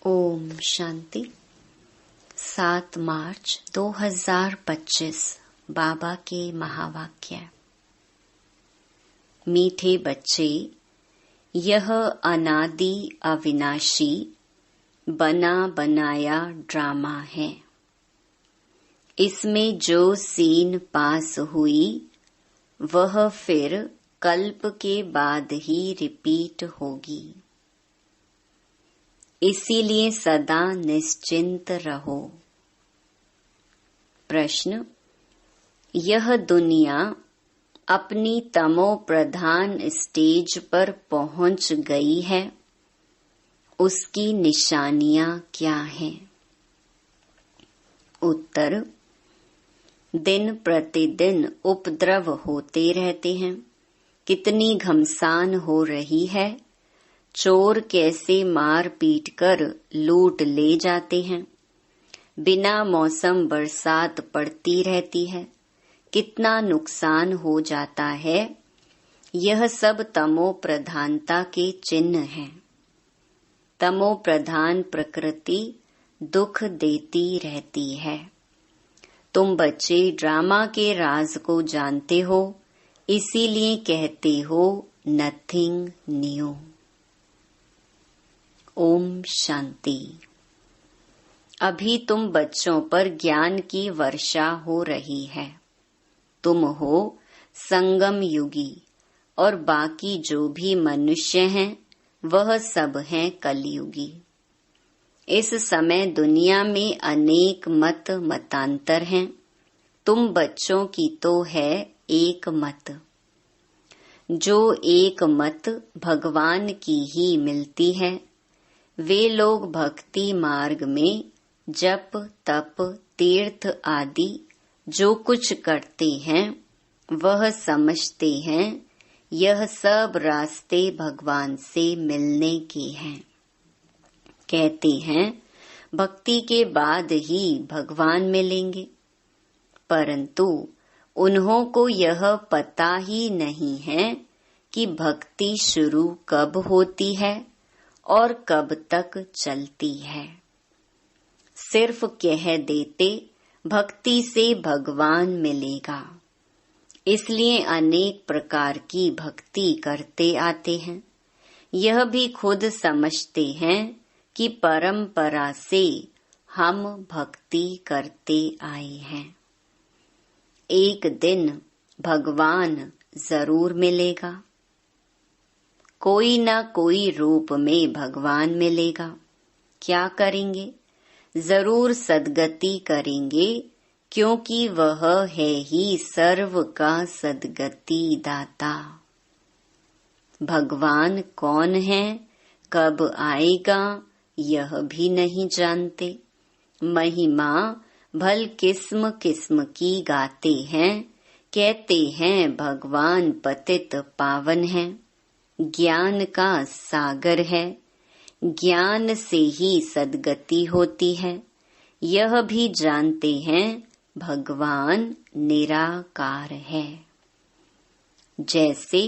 ओम शांति। 7 मार्च 2025 बाबा के महावाक्य। मीठे बच्चे, यह अनादि अविनाशी बना बनाया ड्रामा है। इसमें जो सीन पास हुई वह फिर कल्प के बाद ही रिपीट होगी। इसीलिए सदा निश्चिंत रहो। प्रश्न: यह दुनिया अपनी तमो प्रधान स्टेज पर पहुंच गई है, उसकी निशानियां क्या हैं? उत्तर: दिन प्रतिदिन उपद्रव होते रहते हैं। कितनी घमसान हो रही है। चोर कैसे मार पीट कर लूट ले जाते हैं। बिना मौसम बरसात पड़ती रहती है। कितना नुकसान हो जाता है। यह सब तमो प्रधानता के चिन्ह हैं। तमो प्रधान प्रकृति दुख देती रहती है। तुम बच्चे ड्रामा के राज को जानते हो, इसीलिए कहते हो नथिंग न्यू। ओम शांति। अभी तुम बच्चों पर ज्ञान की वर्षा हो रही है। तुम हो संगम युगी और बाकी जो भी मनुष्य हैं वह सब हैं कलयुगी। इस समय दुनिया में अनेक मत मतांतर हैं। तुम बच्चों की तो है एक मत। जो एक मत भगवान की ही मिलती है। वे लोग भक्ति मार्ग में जप तप तीर्थ आदि जो कुछ करते हैं वह समझते हैं यह सब रास्ते भगवान से मिलने के हैं। कहते हैं भक्ति के बाद ही भगवान मिलेंगे, परंतु उन्हों को यह पता ही नहीं है कि भक्ति शुरू कब होती है और कब तक चलती है। सिर्फ कह देते भक्ति से भगवान मिलेगा, इसलिए अनेक प्रकार की भक्ति करते आते हैं। यह भी खुद समझते हैं कि परंपरा से हम भक्ति करते आए हैं। एक दिन भगवान जरूर मिलेगा। कोई न कोई रूप में भगवान मिलेगा। क्या करेंगे? जरूर सद्गति करेंगे, क्योंकि वह है ही सर्व का सद्गति दाता। भगवान कौन है, कब आएगा, यह भी नहीं जानते। महिमा भल किस्म किस्म की गाते हैं। कहते हैं भगवान पतित पावन है, ज्ञान का सागर है। ज्ञान से ही सद्गति होती है। यह भी जानते हैं भगवान निराकार है। जैसे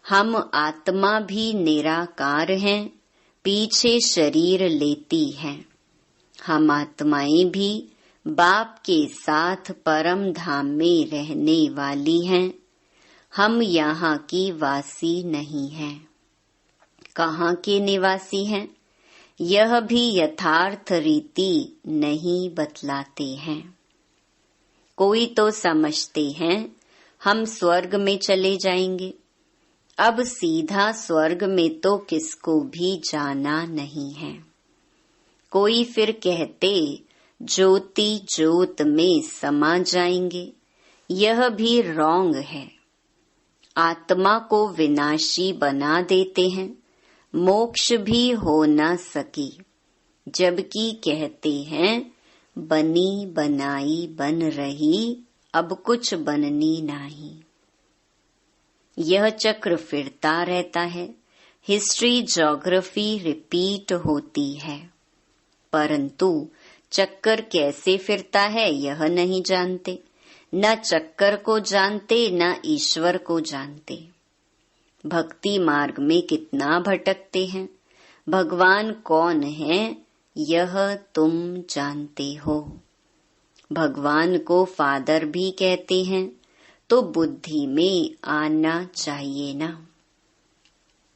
हम आत्मा भी निराकार हैं, पीछे शरीर लेती हैं। हम आत्माएं भी बाप के साथ परम धाम में रहने वाली हैं। हम यहाँ की वासी नहीं हैं। कहाँ के निवासी हैं, यह भी यथार्थ रीति नहीं बतलाते हैं। कोई तो समझते हैं हम स्वर्ग में चले जाएंगे। अब सीधा स्वर्ग में तो किसको भी जाना नहीं है। कोई फिर कहते ज्योति ज्योत में समा जाएंगे। यह भी रॉन्ग है। आत्मा को विनाशी बना देते हैं, मोक्ष भी हो न सकी, जबकि कहते हैं बनी बनाई बन रही, अब कुछ बननी नहीं। यह चक्र फिरता रहता है। हिस्ट्री ज्योग्राफी रिपीट होती है, परंतु चक्कर कैसे फिरता है यह नहीं जानते। न चक्कर को जानते न ईश्वर को जानते। भक्ति मार्ग में कितना भटकते हैं। भगवान कौन है यह तुम जानते हो। भगवान को फादर भी कहते हैं तो बुद्धि में आना चाहिए ना।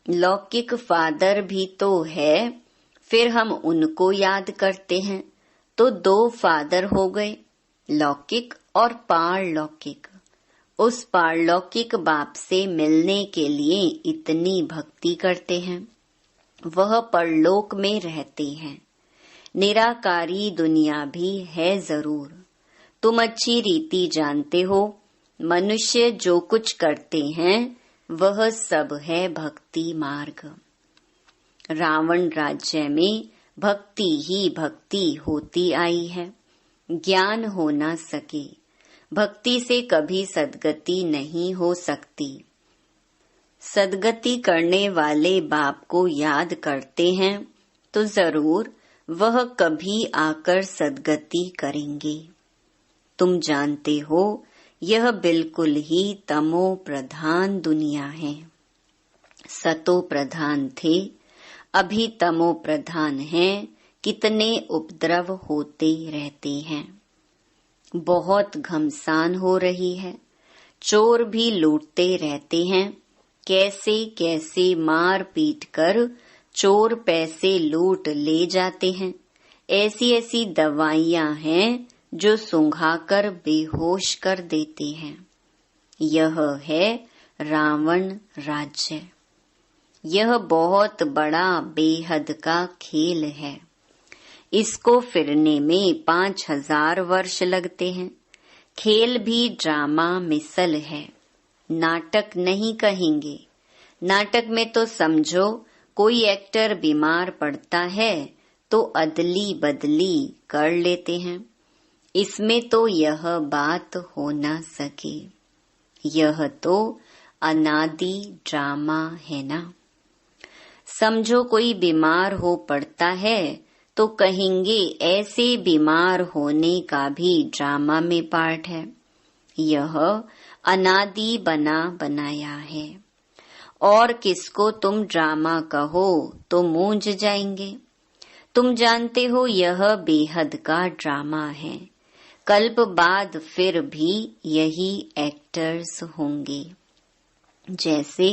लौकिक फादर भी तो है, फिर हम उनको याद करते हैं तो दो फादर हो गए, लौकिक और पारलौकिक। उस पारलौकिक बाप से मिलने के लिए इतनी भक्ति करते हैं। वह परलोक में रहते हैं। निराकारी दुनिया भी है जरूर। तुम अच्छी रीति जानते हो, मनुष्य जो कुछ करते हैं वह सब है भक्ति मार्ग। रावण राज्य में भक्ति ही भक्ति होती आई है। ज्ञान हो न सके, भक्ति से कभी सद्गति नहीं हो सकती। सद्गति करने वाले बाप को याद करते हैं तो जरूर वह कभी आकर सद्गति करेंगे। तुम जानते हो यह बिल्कुल ही तमो प्रधान दुनिया है। सतो प्रधान थे, अभी तमो प्रधान है। कितने उपद्रव होते रहते हैं। बहुत घमसान हो रही है। चोर भी लूटते रहते हैं। कैसे कैसे मार पीट कर चोर पैसे लूट ले जाते हैं। ऐसी ऐसी दवाइयां हैं जो सुंघाकर बेहोश कर देते हैं। यह है रावण राज्य। यह बहुत बड़ा बेहद का खेल है। इसको फिरने में 5000 वर्ष लगते हैं। खेल भी ड्रामा मिसल है, नाटक नहीं कहेंगे। नाटक में तो समझो कोई एक्टर बीमार पड़ता है तो अदली बदली कर लेते हैं। इसमें तो यह बात हो न सके। यह तो अनादि ड्रामा है ना। समझो कोई बीमार हो पड़ता है तो कहेंगे ऐसे बीमार होने का भी ड्रामा में पार्ट है। यह अनादि बना बनाया है। और किसको तुम ड्रामा कहो तो मूंझ जाएंगे। तुम जानते हो यह बेहद का ड्रामा है। कल्प बाद फिर भी यही एक्टर्स होंगे। जैसे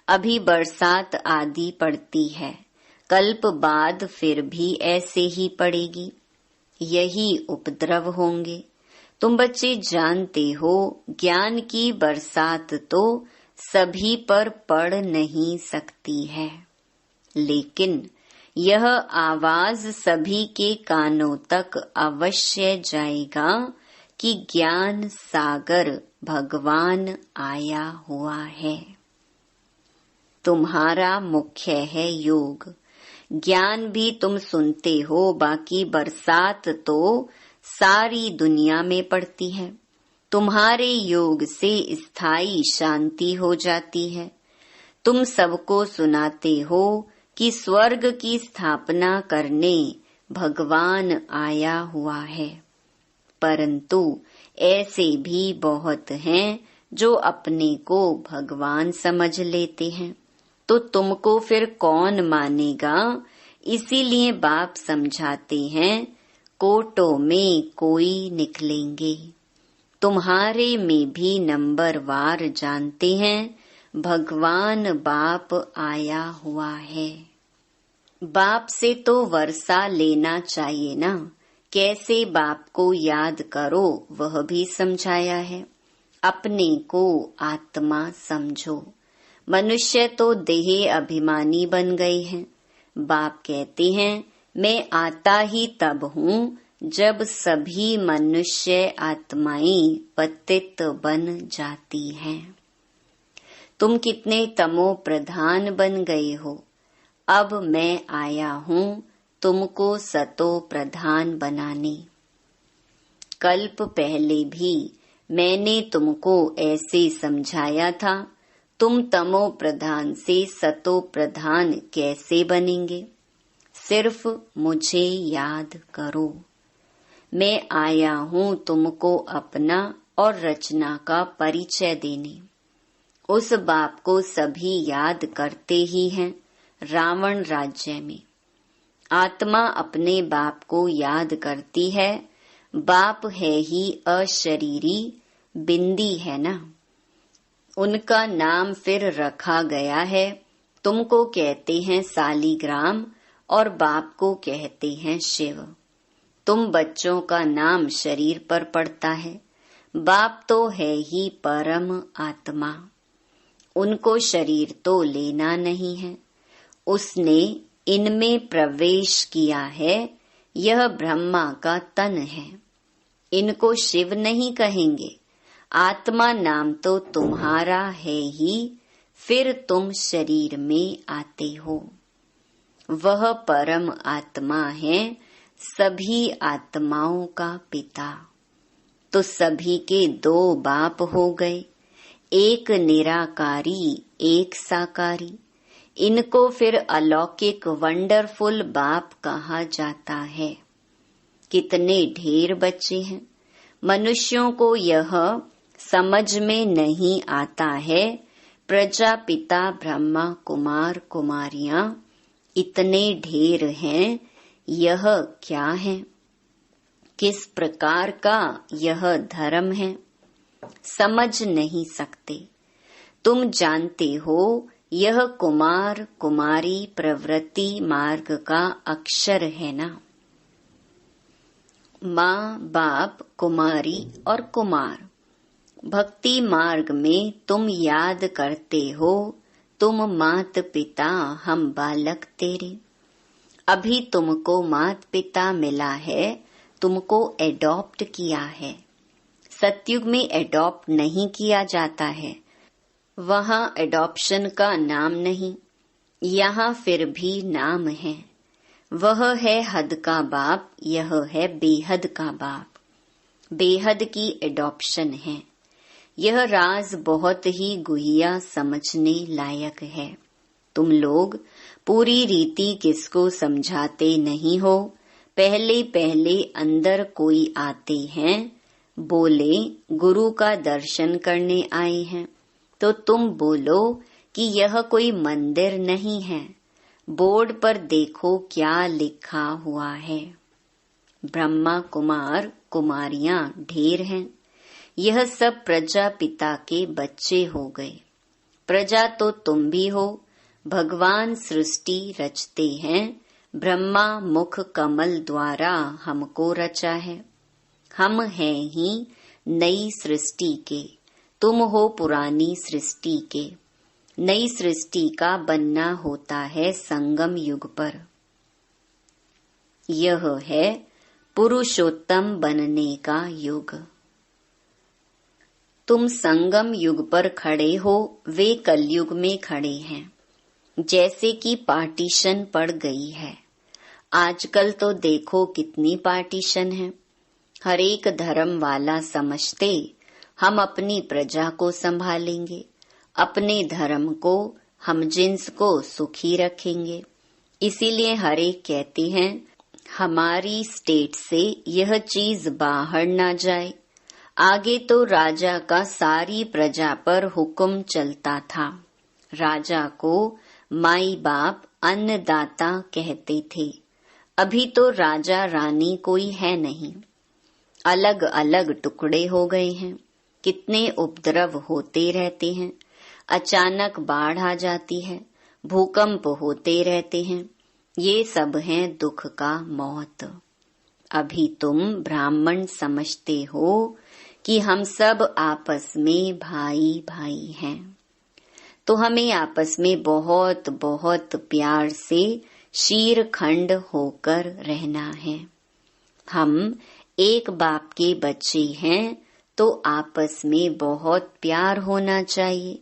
अभी बरसात आदि पड़ती है, कल्प बाद फिर भी ऐसे ही पड़ेगी। यही उपद्रव होंगे। तुम बच्चे जानते हो ज्ञान की बरसात तो सभी पर पड़ नहीं सकती है, लेकिन यह आवाज सभी के कानों तक अवश्य जाएगा कि ज्ञान सागर भगवान आया हुआ है। तुम्हारा मुख्य है योग। ज्ञान भी तुम सुनते हो, बाकी बरसात तो सारी दुनिया में पड़ती है। तुम्हारे योग से स्थायी शांति हो जाती है। तुम सबको सुनाते हो कि स्वर्ग की स्थापना करने भगवान आया हुआ है, परंतु ऐसे भी बहुत हैं जो अपने को भगवान समझ लेते हैं। तो तुमको फिर कौन मानेगा। इसीलिए बाप समझाते हैं कोटों में कोई निकलेंगे। तुम्हारे में भी नंबरवार जानते हैं भगवान बाप आया हुआ है। बाप से तो वर्षा लेना चाहिए ना। कैसे बाप को याद करो वह भी समझाया है। अपने को आत्मा समझो। मनुष्य तो देह अभिमानी बन गए हैं। बाप कहते हैं मैं आता ही तब हूँ जब सभी मनुष्य आत्माएं पतित बन जाती हैं। तुम कितने तमो प्रधान बन गए हो। अब मैं आया हूँ तुमको सतो प्रधान बनाने। कल्प पहले भी मैंने तुमको ऐसे समझाया था। तुम तमो प्रधान से सतो प्रधान कैसे बनेंगे। सिर्फ मुझे याद करो। मैं आया हूँ तुमको अपना और रचना का परिचय देने। उस बाप को सभी याद करते ही हैं। रावण राज्य में आत्मा अपने बाप को याद करती है। बाप है ही अशरीरी, बिंदी है ना। उनका नाम फिर रखा गया है। तुमको कहते हैं सालीग्राम और बाप को कहते हैं शिव। तुम बच्चों का नाम शरीर पर पड़ता है। बाप तो है ही परम आत्मा। उनको शरीर तो लेना नहीं है। उसने इनमें प्रवेश किया है। यह ब्रह्मा का तन है। इनको शिव नहीं कहेंगे। आत्मा नाम तो तुम्हारा है ही, फिर तुम शरीर में आते हो। वह परम आत्मा है, सभी आत्माओं का पिता। तो सभी के दो बाप हो गए, एक निराकारी एक साकारी। इनको फिर अलौकिक वंडरफुल बाप कहा जाता है। कितने ढेर बच्चे हैं। मनुष्यों को यह समझ में नहीं आता है। प्रजापिता ब्रह्मा कुमार कुमारियां इतने ढेर हैं, यह क्या है? किस प्रकार का यह धर्म है? समझ नहीं सकते। तुम जानते हो यह कुमार कुमारी प्रवृत्ति मार्ग का अक्षर है ना। माँ बाप कुमारी और कुमार। भक्ति मार्ग में तुम याद करते हो, तुम मात पिता हम बालक तेरे। अभी तुमको मात पिता मिला है, तुमको एडॉप्ट किया है। सतयुग में एडॉप्ट नहीं किया जाता है। वहाँ एडॉप्शन का नाम नहीं, यहाँ फिर भी नाम है। वह है हद का बाप, यह है बेहद का बाप। बेहद की एडॉप्शन है। यह राज बहुत ही गुहिया समझने लायक है। तुम लोग पूरी रीति किसको समझाते नहीं हो। पहले पहले अंदर कोई आते हैं, बोले गुरु का दर्शन करने आए हैं, तो तुम बोलो कि यह कोई मंदिर नहीं है। बोर्ड पर देखो क्या लिखा हुआ है। ब्रह्मा कुमार कुमारियां ढेर हैं। यह सब प्रजापिता के बच्चे हो गए। प्रजा तो तुम भी हो। भगवान सृष्टि रचते हैं। ब्रह्मा मुख कमल द्वारा हमको रचा है। हम हैं ही नई सृष्टि के, तुम हो पुरानी सृष्टि के। नई सृष्टि का बनना होता है संगम युग पर। यह है पुरुषोत्तम बनने का युग। तुम संगम युग पर खड़े हो, वे कलयुग में खड़े हैं। जैसे कि पार्टीशन पड़ गई है। आजकल तो देखो कितनी पार्टीशन है। हर एक धर्म वाला समझते हम अपनी प्रजा को संभालेंगे, अपने धर्म को, हम जिन्स को सुखी रखेंगे। इसीलिए हर एक कहते हैं हमारी स्टेट से यह चीज बाहर ना जाए। आगे तो राजा का सारी प्रजा पर हुक्म चलता था। राजा को माई बाप अन्नदाता कहते थे। अभी तो राजा रानी कोई है नहीं। अलग अलग टुकड़े हो गए हैं। कितने उपद्रव होते रहते हैं। अचानक बाढ़ आ जाती है, भूकंप होते रहते हैं। ये सब हैं दुख का मौत। अभी तुम ब्राह्मण समझते हो कि हम सब आपस में भाई भाई हैं, तो हमें आपस में बहुत बहुत प्यार से शीरखंड होकर रहना है। हम एक बाप के बच्चे हैं, तो आपस में बहुत प्यार होना चाहिए।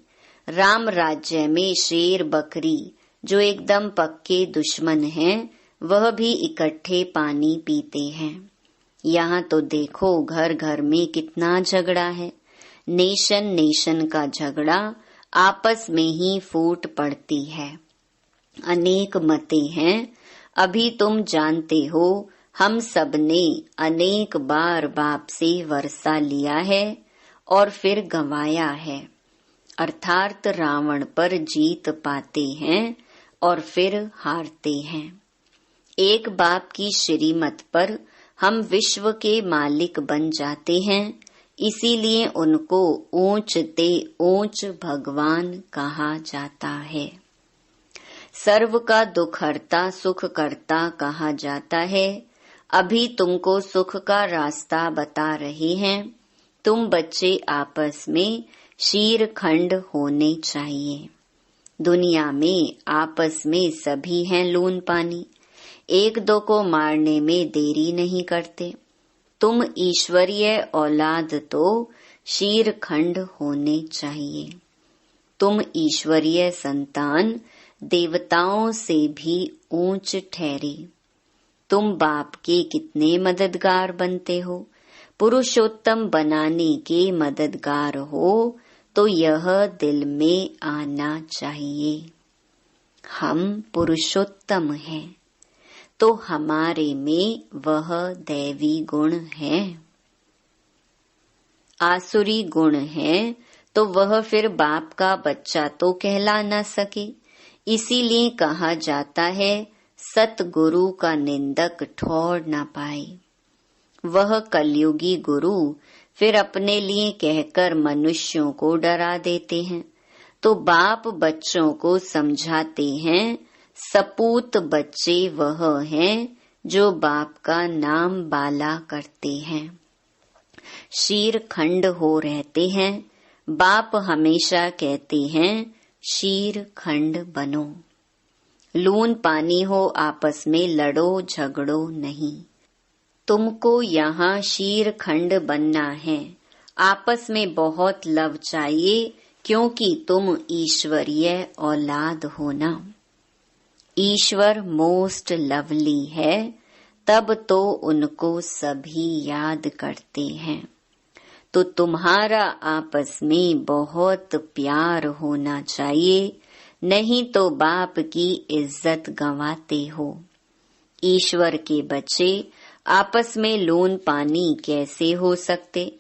राम राज्य में शेर बकरी जो एकदम पक्के दुश्मन हैं, वह भी इकट्ठे पानी पीते हैं। यहाँ तो देखो घर घर में कितना झगड़ा है। नेशन नेशन का झगड़ा आपस में ही फूट पड़ती है। अनेक मतें हैं। अभी तुम जानते हो हम सब ने अनेक बार बाप से वर्षा लिया है और फिर गंवाया है। अर्थात रावण पर जीत पाते हैं और फिर हारते हैं। एक बाप की श्रीमत पर हम विश्व के मालिक बन जाते हैं, इसीलिए उनको ऊंच ते ऊंच भगवान कहा जाता है। सर्व का दुख हरता सुख करता कहा जाता है। अभी तुमको सुख का रास्ता बता रहे हैं। तुम बच्चे आपस में शीरखंड होने चाहिए। दुनिया में आपस में सभी हैं लून पानी, एक दो को मारने में देरी नहीं करते। तुम ईश्वरीय औलाद तो शीरखंड होने चाहिए। तुम ईश्वरीय संतान देवताओं से भी ऊंच ठहरे। तुम बाप के कितने मददगार बनते हो। पुरुषोत्तम बनाने के मददगार हो तो यह दिल में आना चाहिए। हम पुरुषोत्तम हैं तो हमारे में वह दैवी गुण है। आसुरी गुण है तो वह फिर बाप का बच्चा तो कहला न सके। इसीलिए कहा जाता है सतगुरु का निंदक ठौर न पाए। वह कलयुगी गुरु फिर अपने लिए कहकर मनुष्यों को डरा देते हैं, तो बाप बच्चों को समझाते हैं सपूत बच्चे वह हैं जो बाप का नाम बाला करते हैं, शीरखंड हो रहते हैं। बाप हमेशा कहते हैं शीरखंड बनो। लून पानी हो आपस में लड़ो झगड़ो नहीं। तुमको यहाँ शीरखंड बनना है। आपस में बहुत लव चाहिए क्योंकि तुम ईश्वरीय औलाद हो ना। ईश्वर मोस्ट लवली है, तब तो उनको सभी याद करते हैं। तो तुम्हारा आपस में बहुत प्यार होना चाहिए, नहीं तो बाप की इज्जत गंवाते हो। ईश्वर के बच्चे आपस में लून पानी कैसे हो सकते,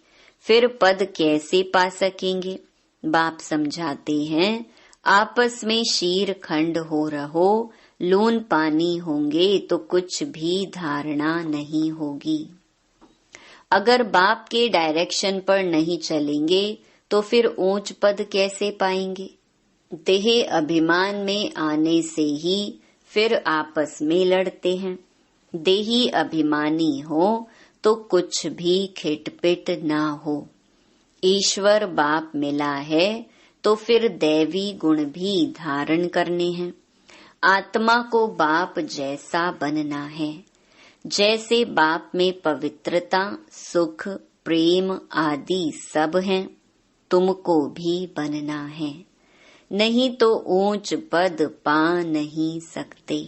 फिर पद कैसे पा सकेंगे। बाप समझाते हैं आपस में शीरखंड हो रहो, लून पानी होंगे तो कुछ भी धारणा नहीं होगी। अगर बाप के डायरेक्शन पर नहीं चलेंगे तो फिर ऊंच पद कैसे पाएंगे। देह अभिमान में आने से ही फिर आपस में लड़ते हैं। देही अभिमानी हो तो कुछ भी खिटपिट ना हो। ईश्वर बाप मिला है तो फिर दैवी गुण भी धारण करने हैं। आत्मा को बाप जैसा बनना है। जैसे बाप में पवित्रता सुख प्रेम आदि सब हैं, तुमको भी बनना है, नहीं तो ऊंच पद पा नहीं सकते।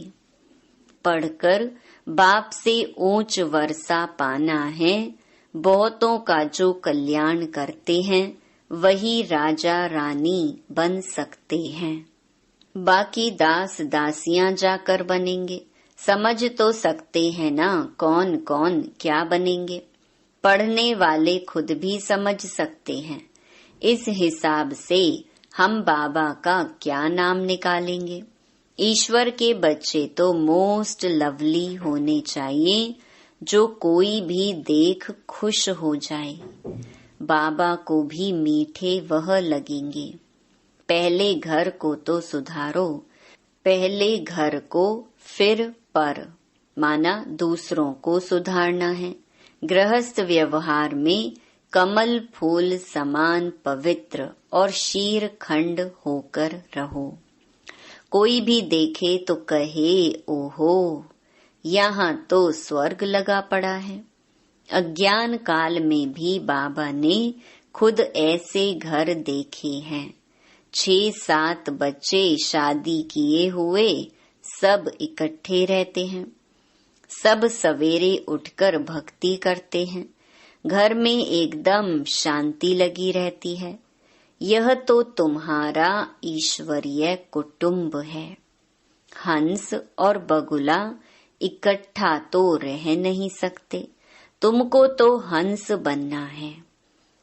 पढ़कर बाप से ऊंच वर्षा पाना है। बहुतों का जो कल्याण करते हैं वही राजा रानी बन सकते हैं। बाकी दास दासियां जाकर बनेंगे। समझ तो सकते हैं ना कौन कौन क्या बनेंगे। पढ़ने वाले खुद भी समझ सकते हैं। इस हिसाब से हम बाबा का क्या नाम निकालेंगे। ईश्वर के बच्चे तो मोस्ट लवली होने चाहिए, जो कोई भी देख खुश हो जाए। बाबा को भी मीठे वह लगेंगे। पहले घर को तो सुधारो, पहले घर को फिर पर, माना दूसरों को सुधारना है। गृहस्थ व्यवहार में कमल फूल समान पवित्र और शीरखंड होकर रहो। कोई भी देखे तो कहे ओहो, यहाँ तो स्वर्ग लगा पड़ा है। अज्ञान काल में भी बाबा ने खुद ऐसे घर देखे हैं। 6-7 बच्चे शादी किए हुए सब इकट्ठे रहते हैं। सब सवेरे उठकर भक्ति करते हैं। घर में एकदम शांति लगी रहती है। यह तो तुम्हारा ईश्वरीय कुटुंब है। हंस और बगुला इकट्ठा तो रह नहीं सकते। तुमको तो हंस बनना है।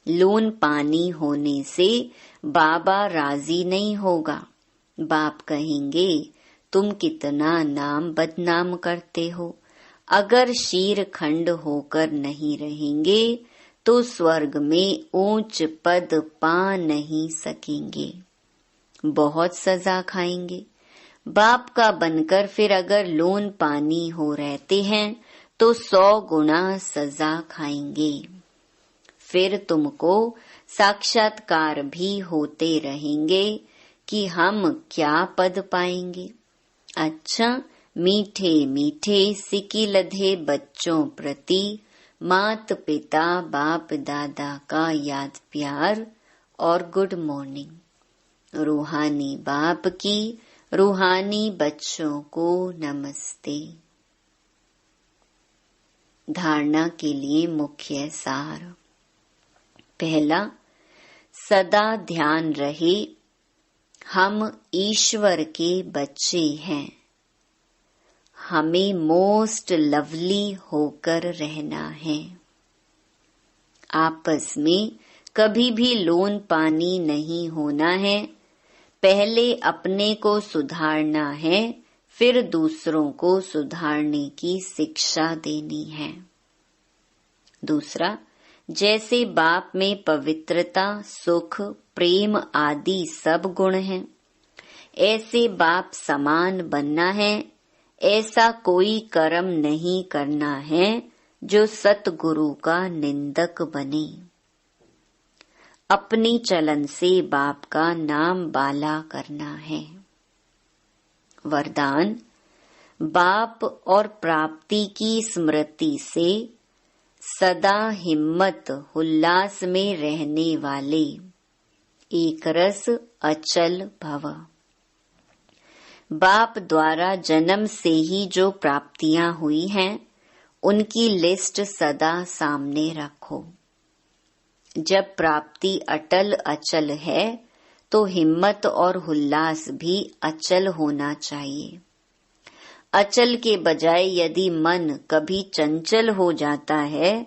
लून पानी होने से बाबा राजी नहीं होगा। बाप कहेंगे तुम कितना नाम बदनाम करते हो। अगर शीर खंड होकर नहीं रहेंगे तो स्वर्ग में ऊंच पद पा नहीं सकेंगे, बहुत सजा खाएंगे। बाप का बनकर फिर अगर लोन पानी हो रहते हैं तो 100 गुना सजा खाएंगे। फिर तुमको साक्षात्कार भी होते रहेंगे कि हम क्या पद पाएंगे। अच्छा, मीठे मीठे सिकी लधे बच्चों प्रति मात पिता बाप दादा का याद प्यार और गुड मॉर्निंग। रूहानी बाप की रूहानी बच्चों को नमस्ते। धारणा के लिए मुख्य सार। पहला, सदा ध्यान रहे हम ईश्वर के बच्चे हैं। हमें मोस्ट लवली होकर रहना है। आपस में कभी भी लोन पानी नहीं होना है। पहले अपने को सुधारना है, फिर दूसरों को सुधारने की शिक्षा देनी है। दूसरा, जैसे बाप में पवित्रता, सुख, प्रेम आदि सब गुण हैं, ऐसे बाप समान बनना है। ऐसा कोई कर्म नहीं करना है जो सतगुरु का निंदक बने। अपनी चलन से बाप का नाम बाला करना है। वरदान, बाप और प्राप्ति की स्मृति से सदा हिम्मत उल्लास में रहने वाले एक रस अचल भव। बाप द्वारा जन्म से ही जो प्राप्तियां हुई हैं, उनकी लिस्ट सदा सामने रखो। जब प्राप्ति अटल अचल है तो हिम्मत और उल्लास भी अचल होना चाहिए। अचल के बजाय यदि मन कभी चंचल हो जाता है,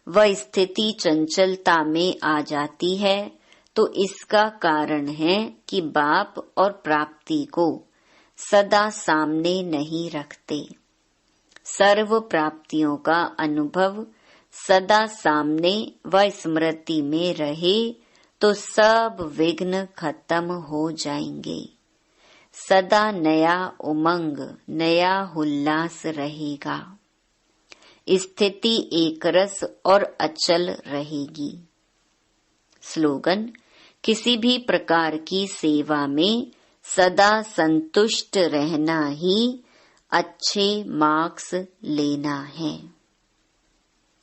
वह स्थिति चंचलता में आ जाती है, तो इसका कारण है कि बाप और प्राप्ति को सदा सामने नहीं रखते। सर्व प्राप्तियों का अनुभव सदा सामने व स्मृति में रहे तो सब विघ्न खत्म हो जाएंगे। सदा नया उमंग, नया उल्लास रहेगा। स्थिति एकरस और अचल रहेगी। स्लोगन, किसी भी प्रकार की सेवा में सदा संतुष्ट रहना ही अच्छे मार्क्स लेना है।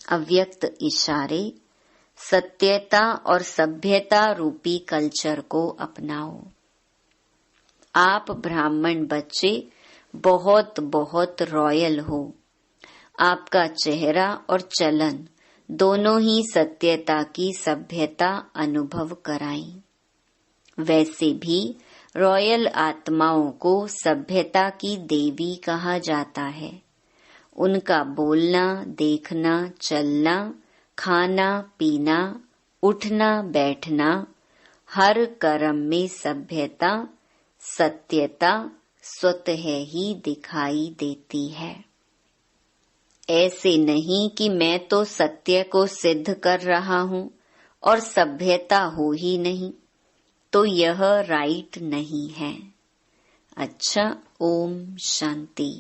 अव्यक्त इशारे, सत्यता और सभ्यता रूपी कल्चर को अपनाओ। आप ब्राह्मण बच्चे बहुत बहुत रॉयल हो। आपका चेहरा और चलन दोनों ही सत्यता की सभ्यता अनुभव कराएं। वैसे भी रॉयल आत्माओं को सभ्यता की देवी कहा जाता है। उनका बोलना, देखना, चलना, खाना, पीना, उठना, बैठना, हर कर्म में सभ्यता, सत्यता स्वतः ही दिखाई देती है। ऐसे नहीं कि मैं तो सत्य को सिद्ध कर रहा हूँ और सभ्यता हो ही नहीं, तो यह राइट नहीं है। अच्छा, ओम शांति।